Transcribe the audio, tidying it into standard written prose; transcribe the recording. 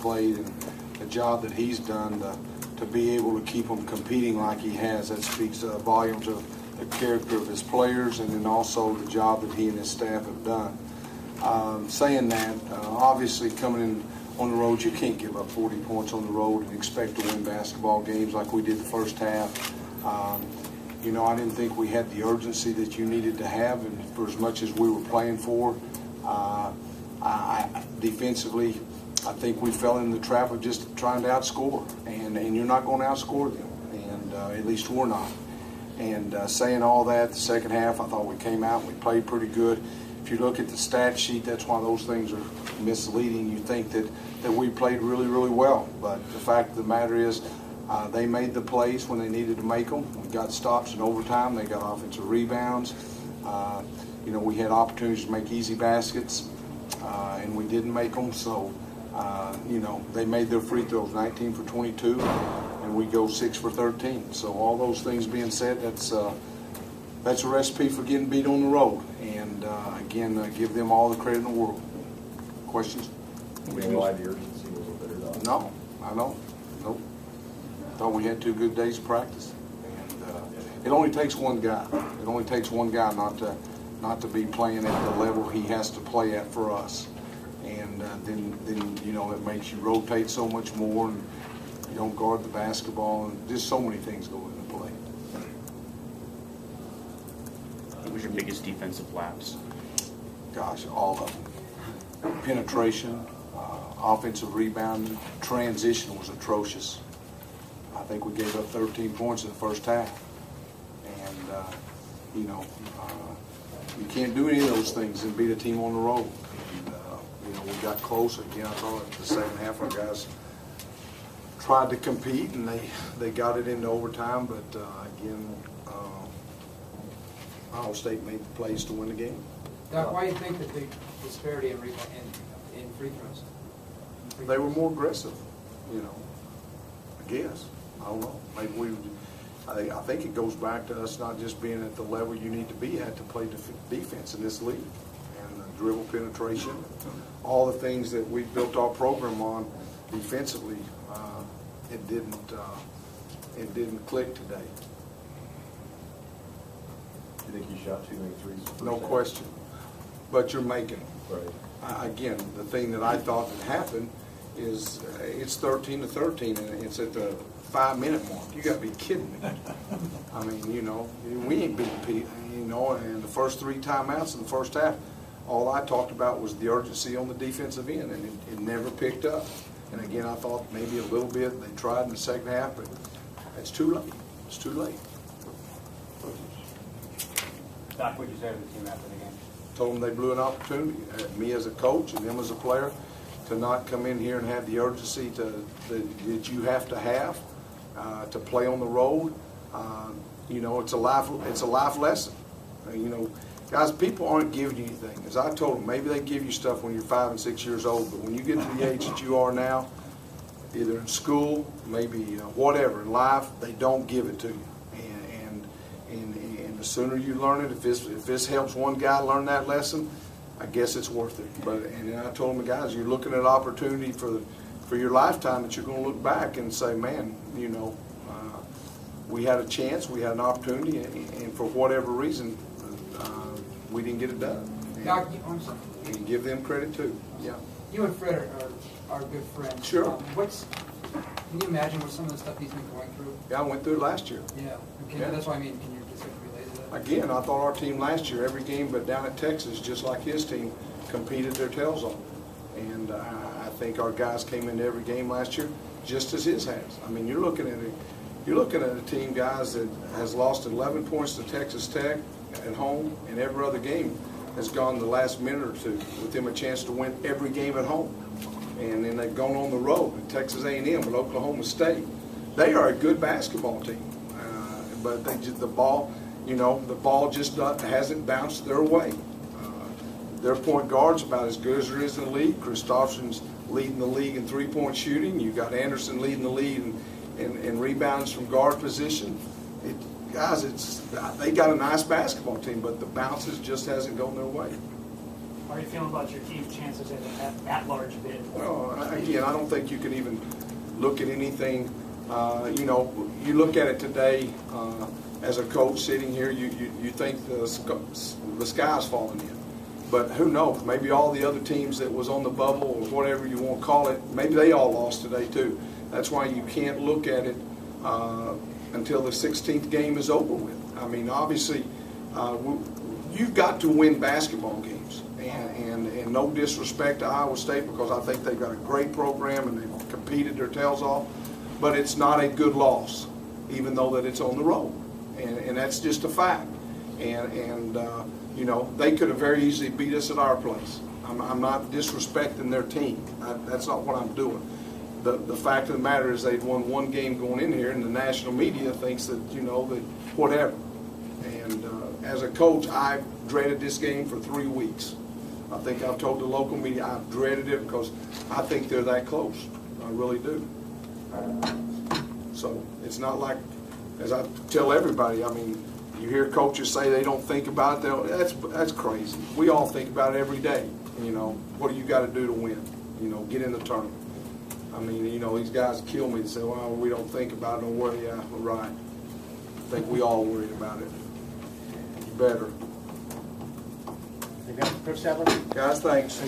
played and the job that he's done to be able to keep them competing like he has. That speaks volumes of the character of his players and then also the job that he and his staff have done. Saying that, obviously coming in on the road, you can't give up 40 points on the road and expect to win basketball games like we did the first half. You know, I didn't think we had the urgency that you needed to have, and for as much as we were playing for, defensively, I think we fell in the trap of just trying to outscore, and you're not going to outscore them, and at least we're not. And saying all that, the second half, I thought we came out and we played pretty good. If you look at the stat sheet, that's why those things are misleading. You think that we played really, really well, but the fact of the matter is, they made the plays when they needed to make them. We got stops in overtime. They got offensive rebounds. You know, we had opportunities to make easy baskets, and we didn't make them. So, you know, they made their free throws 19 for 22, and we go 6 for 13. So all those things being said, that's a recipe for getting beat on the road. And, again, give them all the credit in the world. Questions? You know why the urgency was a bit or not? No, I don't. Nope. Thought we had 2 good days of practice, and it only takes one guy. It only takes one guy not to be playing at the level he has to play at for us, and then you know it makes you rotate so much more, and you don't guard the basketball, and just so many things go into play. What was your biggest defensive lapse? Gosh, all of them. Penetration, offensive rebounding, transition was atrocious. I think we gave up 13 points in the first half. And, you know, you can't do any of those things and beat a team on the road. And, you know, we got close. Again, I thought in the second half our guys tried to compete, and they got it into overtime. But, again, Ohio State made the plays to win the game. Doc, why do you think the big disparity in free throws? They were more aggressive, you know, I guess. I don't know. Maybe I think it goes back to us not just being at the level you need to be at to play defense in this league, and dribble penetration, all the things that we built our program on defensively. It didn't click today. You think you shot too many threes? No question. But you're making them. Right. Again, the thing that I thought had happened is it's 13-13, and it's at the 5-minute mark. You got to be kidding me. I mean, you know, we ain't beating Pete. You know, and the first 3 timeouts in the first half, all I talked about was the urgency on the defensive end, and it never picked up. And again, I thought maybe a little bit they tried in the second half, but it's too late. It's too late. Doc, what did you say to the team after the game? Told them they blew an opportunity, me as a coach and them as a player, to not come in here and have the urgency that you have to play on the road. You know, it's a life lesson. You know, guys, people aren't giving you anything. As I told them, maybe they give you stuff when you're 5 and 6 years old, but when you get to the age that you are now, either in school, maybe whatever in life, they don't give it to you. And the sooner you learn it, if this helps one guy learn that lesson, I guess it's worth it. And I told them, guys, you're looking at an opportunity for your lifetime that you're going to look back and say, man, you know, we had a chance, we had an opportunity, and for whatever reason, we didn't get it done. Doc, I'm sorry. And give them credit too. Yeah. You and Fred are good friends. Sure. Can you imagine what some of the stuff he's been going through? Yeah, I went through it last year. Yeah. Yeah. That's what I mean. Can you just relate to that? Again, I thought our team last year, every game but down at Texas, just like his team, competed their tails off. And I think our guys came into every game last year just as his has. I mean, you're looking at a team, guys, that has lost 11 points to Texas Tech at home, and every other game has gone the last minute or two with them a chance to win every game at home. And then they've gone on the road with Texas A&M and Oklahoma State. They are a good basketball team, but the ball just hasn't bounced their way. Their point guard's about as good as there is in the league. Christopherson's leading the league in three-point shooting. You got Anderson leading the league in rebounds from guard position. Guys, they got a nice basketball team, but the bounces just hasn't gone their way. How are you feeling about your team's chances at large bid? Well, again, I don't think you can even look at anything, you know, you look at it today, as a coach sitting here, you think the sky's falling in. But who knows, maybe all the other teams that was on the bubble or whatever you want to call it, maybe they all lost today too. That's why you can't look at it until the 16th game is over with. I mean, obviously, you've got to win basketball games. And no disrespect to Iowa State, because I think they've got a great program and they've competed their tails off, but it's not a good loss, even though that it's on the road. And that's just a fact. And you know, they could have very easily beat us at our place. I'm not disrespecting their team. That's not what I'm doing. The fact of the matter is they've won one game going in here, and the national media thinks that, you know, that whatever. And as a coach, I've dreaded this game for 3 weeks. I think I've told the local media I've dreaded it because I think they're that close. I really do. So it's not like, as I tell everybody, I mean, you hear coaches say they don't think about it. That's crazy. We all think about it every day. You know, what do you got to do to win? You know, get in the tournament. I mean, you know, these guys kill me and say, well, we don't think about it. Don't worry. Yeah, we're right. I think we all worried about it. You better. Coach Sadler? Guys, thanks.